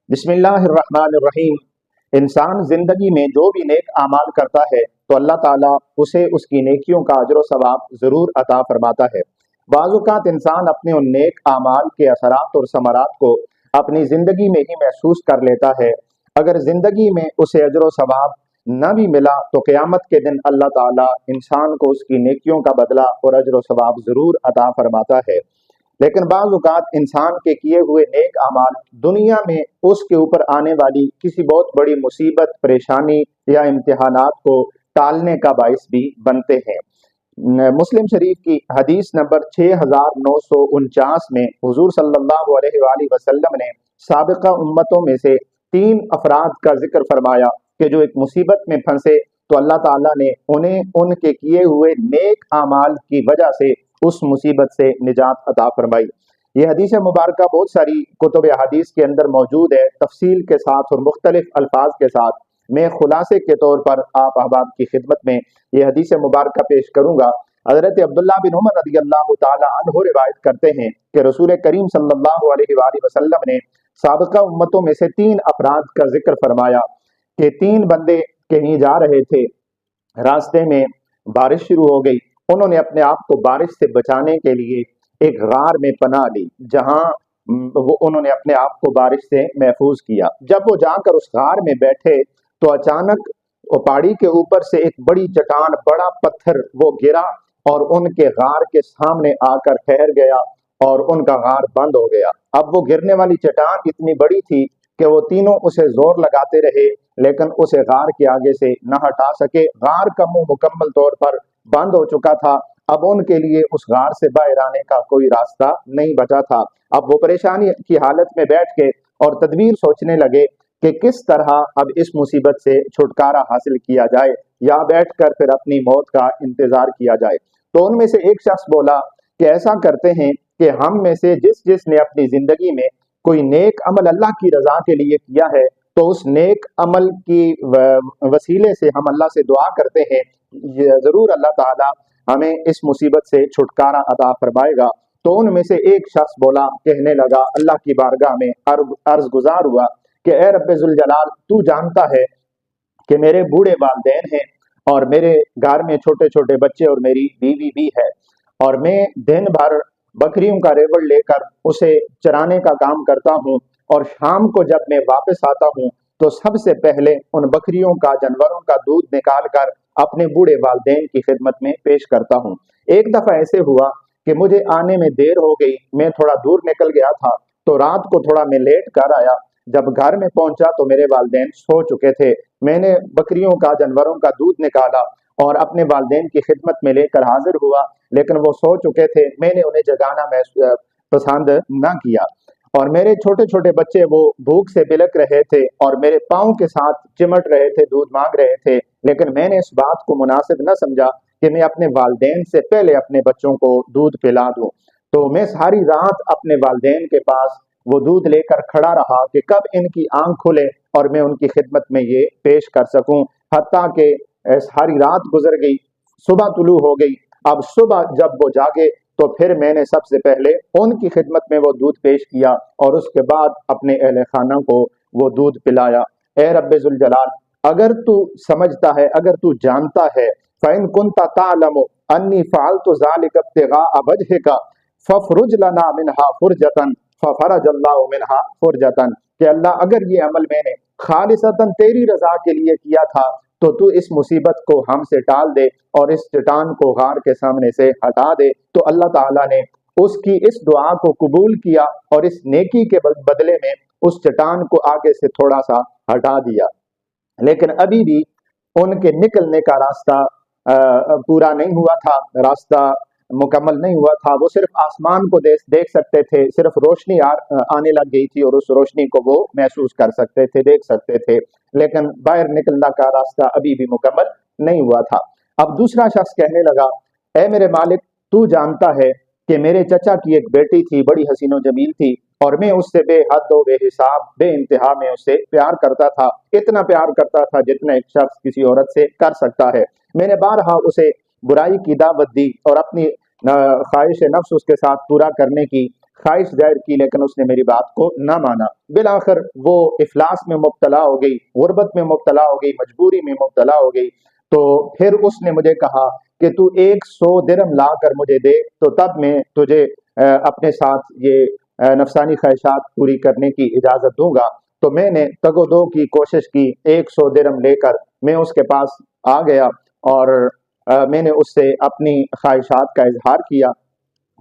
بسم اللہ الرحمن الرحیم۔ انسان زندگی میں جو بھی نیک اعمال کرتا ہے تو اللہ تعالیٰ اسے اس کی نیکیوں کا اجر و ثواب ضرور عطا فرماتا ہے۔ بعض اوقات انسان اپنے ان نیک اعمال کے اثرات اور ثمرات کو اپنی زندگی میں ہی محسوس کر لیتا ہے۔ اگر زندگی میں اسے اجر و ثواب نہ بھی ملا تو قیامت کے دن اللہ تعالیٰ انسان کو اس کی نیکیوں کا بدلہ اور اجر و ثواب ضرور عطا فرماتا ہے۔ لیکن بعض اوقات انسان کے کیے ہوئے نیک اعمال دنیا میں اس کے اوپر آنے والی کسی بہت بڑی مصیبت، پریشانی یا امتحانات کو ٹالنے کا باعث بھی بنتے ہیں۔ مسلم شریف کی حدیث نمبر 6949 میں حضور صلی اللہ علیہ وآلہ وسلم نے سابقہ امتوں میں سے 3 افراد کا ذکر فرمایا کہ جو ایک مصیبت میں پھنسے تو اللہ تعالیٰ نے انہیں ان کے کیے ہوئے نیک اعمال کی وجہ سے اس مصیبت سے نجات عطا فرمائی۔ یہ حدیث مبارکہ بہت ساری کتب احادیث کے اندر موجود ہے، تفصیل کے ساتھ اور مختلف الفاظ کے ساتھ۔ میں خلاصے کے طور پر آپ احباب کی خدمت میں یہ حدیث مبارکہ پیش کروں گا۔ حضرت عبداللہ بن عمر رضی اللہ تعالی عنہ روایت کرتے ہیں کہ رسول کریم صلی اللہ علیہ وآلہ وسلم نے سابقہ امتوں میں سے 3 افراد کا ذکر فرمایا کہ 3 بندے کہیں جا رہے تھے، راستے میں بارش شروع ہو گئی۔ انہوں نے اپنے آپ کو بارش سے بچانے کے لیے ایک غار میں پناہ لی، جہاں انہوں نے اپنے آپ کو بارش سے محفوظ کیا۔ جب وہ جا کر اس غار میں بیٹھے تو اچانک وہ پہاڑی کے اوپر سے ایک بڑی چٹان، بڑا پتھر وہ گرا اور ان کے غار کے سامنے آ کر ٹھہر گیا اور ان کا غار بند ہو گیا۔ اب وہ گرنے والی چٹان اتنی بڑی تھی کہ وہ تینوں اسے زور لگاتے رہے لیکن اسے غار کے آگے سے نہ ہٹا سکے۔ غار کا منہ مکمل طور پر بند ہو چکا تھا، اب ان کے لیے اس غار سے باہر آنے کا کوئی راستہ نہیں بچا تھا۔ اب وہ پریشانی کی حالت میں بیٹھ کے اور تدبیر سوچنے لگے کہ کس طرح اب اس مصیبت سے چھٹکارا حاصل کیا جائے یا بیٹھ کر پھر اپنی موت کا انتظار کیا جائے۔ تو ان میں سے ایک شخص بولا کہ ایسا کرتے ہیں کہ ہم میں سے جس نے اپنی زندگی میں کوئی نیک عمل اللہ کی رضا کے لیے کیا ہے تو اس نیک عمل کی وسیلے سے ہم اللہ سے دعا کرتے ہیں، ضرور اللہ تعالیٰ ہمیں اس مصیبت سے چھٹکارا عطا فرمائے گا۔ تو ان میں سے ایک شخص بولا، کہنے لگا، اللہ کی بارگاہ میں عرض گزار ہوا کہ اے رب ذوالجلال، تو جانتا ہے کہ میرے بوڑھے والدین ہیں اور میرے گھر میں چھوٹے چھوٹے بچے اور میری بیوی بھی ہے، اور میں دن بھر بکریوں کا ریوڑ لے کر اسے چرانے کا کام کرتا ہوں، اور شام کو جب میں واپس آتا ہوں تو سب سے پہلے ان بکریوں کا، جانوروں کا دودھ نکال کر اپنے بوڑھے والدین کی خدمت میں پیش کرتا ہوں۔ ایک دفعہ ایسے ہوا کہ مجھے آنے میں دیر ہو گئی، میں تھوڑا دور نکل گیا تھا تو رات کو تھوڑا میں لیٹ کر آیا۔ جب گھر میں پہنچا تو میرے والدین سو چکے تھے۔ میں نے بکریوں کا، جانوروں کا دودھ نکالا اور اپنے والدین کی خدمت میں لے کر حاضر ہوا، لیکن وہ سو چکے تھے۔ میں نے انہیں جگانا پسند نہ کیا، اور میرے چھوٹے چھوٹے بچے وہ بھوک سے بلک رہے تھے اور میرے پاؤں کے ساتھ چمٹ رہے تھے، دودھ مانگ رہے تھے، لیکن میں نے اس بات کو مناسب نہ سمجھا کہ میں اپنے والدین سے پہلے اپنے بچوں کو دودھ پلا دوں۔ تو میں ساری رات اپنے والدین کے پاس وہ دودھ لے کر کھڑا رہا کہ کب ان کی آنکھ کھلے اور میں ان کی خدمت میں یہ پیش کر سکوں، حتیٰ کہ ساری رات گزر گئی، صبح طلوع ہو گئی۔ اب صبح جب وہ جاگے تو پھر میں نے سب سے پہلے ان کی خدمت میں وہ دودھ پیش کیا اور اس کے بعد اپنے اہل خانہ کو وہ دودھ پلایا۔ اے رب ذوالجلال، اگر تو سمجھتا ہے، اگر تو جانتا ہے، فَإِن كُنْتَ تَعْلَمُ أَنِّي فَعَلْتُ ذَلِكَ ابْتِغَاءَ وَجْهِكَ فَافْرُجْ لَنَا مِنْهَا فُرْجَةً فَفَرَجَ اللَّهُ مِنْهَا فُرْجَةً، کہ اللہ اگر یہ عمل میں نے خالصتاً تیری رضا کے لیے کیا تھا تو تو اس مصیبت کو ہم سے ٹال دے اور اس چٹان کو غار کے سامنے سے ہٹا دے۔ تو اللہ تعالیٰ نے اس کی اس دعا کو قبول کیا اور اس نیکی کے بدلے میں اس چٹان کو آگے سے تھوڑا سا ہٹا دیا، لیکن ابھی بھی ان کے نکلنے کا راستہ پورا نہیں ہوا تھا، راستہ مکمل نہیں ہوا تھا۔ وہ صرف آسمان کو دیکھ سکتے تھے، صرف روشنی آنے لگ گئی تھی اور اس روشنی کو وہ محسوس کر سکتے تھے، دیکھ سکتے تھے، لیکن باہر نکلنا کا راستہ ابھی بھی مکمل نہیں ہوا تھا۔ اب دوسرا شخص کہنے لگا، اے میرے مالک، تو جانتا ہے کہ میرے چچا کی ایک بیٹی تھی، بڑی حسین و جمیل تھی، اور میں اس سے بے حد و بے حساب، بے انتہا میں اس سے پیار کرتا تھا، اتنا پیار کرتا تھا جتنا ایک شخص کسی عورت سے کر سکتا ہے۔ میں نے بارہا اسے برائی کی دعوت دی اور اپنی خواہش نفس اس کے ساتھ پورا کرنے کی خواہش ظاہر کی لیکن اس نے میری بات کو نہ مانا۔ بالآخر وہ افلاس میں مبتلا ہو گئی، غربت میں مبتلا ہو گئی، مجبوری میں مبتلا ہو گئی۔ تو پھر اس نے مجھے کہا کہ تو 100 درہم لا کر مجھے دے تو تب میں تجھے اپنے ساتھ یہ نفسانی خواہشات پوری کرنے کی اجازت دوں گا۔ تو میں نے تگ و دو کی کوشش کی، 100 درہم لے کر میں اس کے پاس آ گیا اور میں نے اس سے اپنی خواہشات کا اظہار کیا،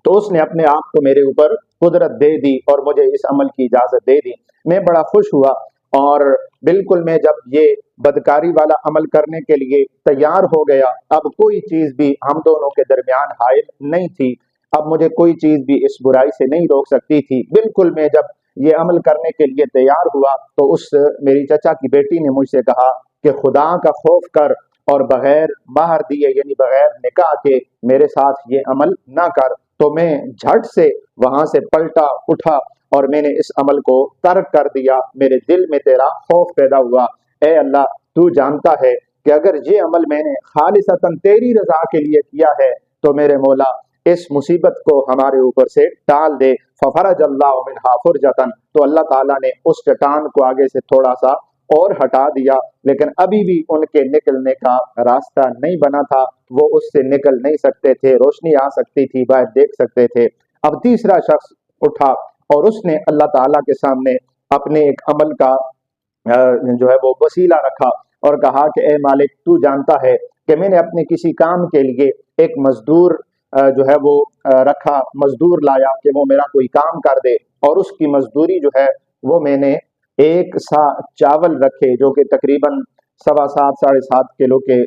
تو اس نے اپنے آپ کو میرے اوپر قدرت دے دی اور مجھے اس عمل کی اجازت دے دی۔ میں بڑا خوش ہوا اور بالکل میں جب یہ بدکاری والا عمل کرنے کے لیے تیار ہو گیا، اب کوئی چیز بھی ہم دونوں کے درمیان حائل نہیں تھی، اب مجھے کوئی چیز بھی اس برائی سے نہیں روک سکتی تھی۔ بالکل میں جب یہ عمل کرنے کے لیے تیار ہوا تو اس میری چچا کی بیٹی نے مجھ سے کہا کہ خدا کا خوف کر اور بغیر مہر دیے یعنی بغیر نکاح کے میرے ساتھ یہ عمل نہ کر۔ تو میں جھٹ سے وہاں سے پلٹا اٹھا اور میں نے اس عمل کو ترک کر دیا۔ میرے دل میں تیرا خوف پیدا ہوا، اے اللہ تو جانتا ہے کہ اگر یہ عمل میں نے خالصتاً تیری رضا کے لیے کیا ہے تو میرے مولا اس مصیبت کو ہمارے اوپر سے ٹال دے۔ ففرج اللہ منہا فرجتاً، تو اللہ تعالیٰ نے اس چٹان کو آگے سے تھوڑا سا اور ہٹا دیا، لیکن ابھی بھی ان کے نکلنے کا راستہ نہیں بنا تھا، وہ اس سے نکل نہیں سکتے تھے، روشنی آ سکتی تھی، باہر دیکھ سکتے تھے۔ اب تیسرا شخص اٹھا اور اس نے اللہ تعالیٰ کے سامنے اپنے ایک عمل کا جو ہے وہ وسیلہ رکھا اور کہا کہ اے مالک تو جانتا ہے کہ میں نے اپنے کسی کام کے لیے ایک مزدور جو ہے وہ رکھا، مزدور لایا کہ وہ میرا کوئی کام کر دے، اور اس کی مزدوری جو ہے وہ میں نے 1 سا چاول رکھے جو کہ تقریباً 7.25 7.5 کلو کے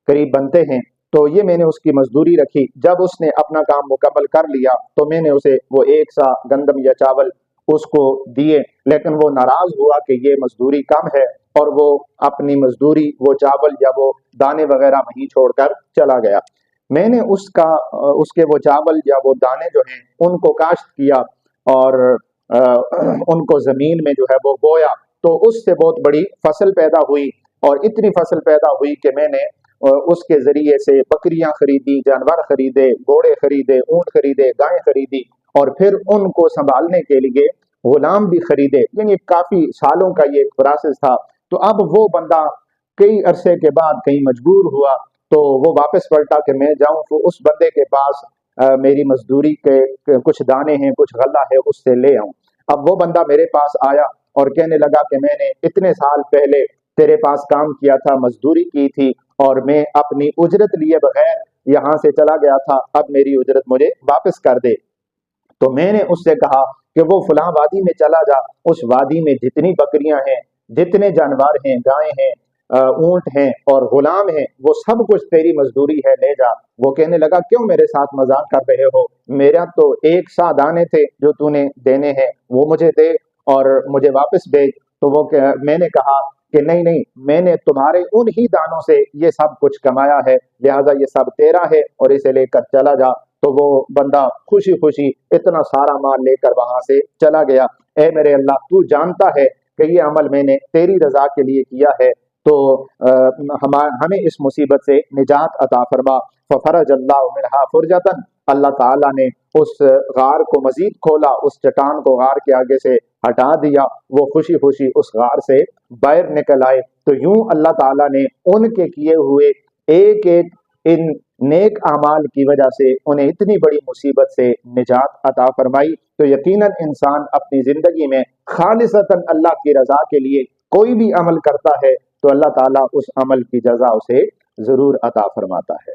قریب بنتے ہیں، تو یہ میں نے اس کی مزدوری رکھی۔ جب اس نے اپنا کام مکمل کر لیا تو میں نے اسے وہ 1 سا گندم یا چاول اس کو دیے، لیکن وہ ناراض ہوا کہ یہ مزدوری کم ہے اور وہ اپنی مزدوری وہ چاول یا وہ دانے وغیرہ وہیں چھوڑ کر چلا گیا۔ میں نے اس کے وہ چاول یا وہ دانے جو ہیں ان کو کاشت کیا اور ان کو زمین میں جو ہے وہ بویا، تو اس سے بہت بڑی فصل پیدا ہوئی، اور اتنی فصل پیدا ہوئی کہ میں نے اس کے ذریعے سے بکریاں خریدی، جانور خریدے، گھوڑے خریدے، اونٹ خریدے، گائیں خریدی، اور پھر ان کو سنبھالنے کے لیے غلام بھی خریدے۔ یعنی کافی سالوں کا یہ پروسیس تھا۔ تو اب وہ بندہ کئی عرصے کے بعد کہیں مجبور ہوا تو وہ واپس پلٹا کہ میں جاؤں تو اس بندے کے پاس میری مزدوری کے کچھ دانے ہیں، کچھ غلہ ہے، اس سے لے آؤں۔ اب وہ بندہ میرے پاس آیا اور کہنے لگا کہ میں نے اتنے سال پہلے تیرے پاس کام کیا تھا، مزدوری کی تھی، اور میں اپنی اجرت لیے بغیر یہاں سے چلا گیا تھا، اب میری اجرت مجھے واپس کر دے۔ تو میں نے اس سے کہا کہ وہ فلاں وادی میں چلا جا، اس وادی میں جتنی بکریاں ہیں، جتنے جانور ہیں، گائیں ہیں، اونٹ ہیں اور غلام ہیں، وہ سب کچھ تیری مزدوری ہے، لے جا۔ وہ کہنے لگا کیوں میرے ساتھ مذاق کر رہے ہو؟ میرا تو 1 سا دانے تھے جو تو نے دینے ہیں، وہ مجھے دے اور مجھے واپس بھیج۔ تو میں نے کہا کہ نہیں نہیں، میں نے تمہارے ان ہی دانوں سے یہ سب کچھ کمایا ہے، لہٰذا یہ سب تیرا ہے اور اسے لے کر چلا جا۔ تو وہ بندہ خوشی خوشی اتنا سارا مال لے کر وہاں سے چلا گیا۔ اے میرے اللہ تو جانتا ہے کہ یہ عمل میں نے تیری رضا کے لیے کیا ہے، تو ہمیں اس مصیبت سے نجات عطا فرما۔ ففرج اللہ منہا فرجتاً، اللہ تعالیٰ نے اس غار کو مزید کھولا، اس چٹان کو غار کے آگے سے ہٹا دیا، وہ خوشی خوشی اس غار سے باہر نکل آئے۔ تو یوں اللہ تعالیٰ نے ان کے کیے ہوئے ایک ایک ان نیک اعمال کی وجہ سے انہیں اتنی بڑی مصیبت سے نجات عطا فرمائی۔ تو یقیناً انسان اپنی زندگی میں خالصتاً اللہ کی رضا کے لیے کوئی بھی عمل کرتا ہے تو اللہ تعالیٰ اس عمل کی جزا اسے ضرور عطا فرماتا ہے۔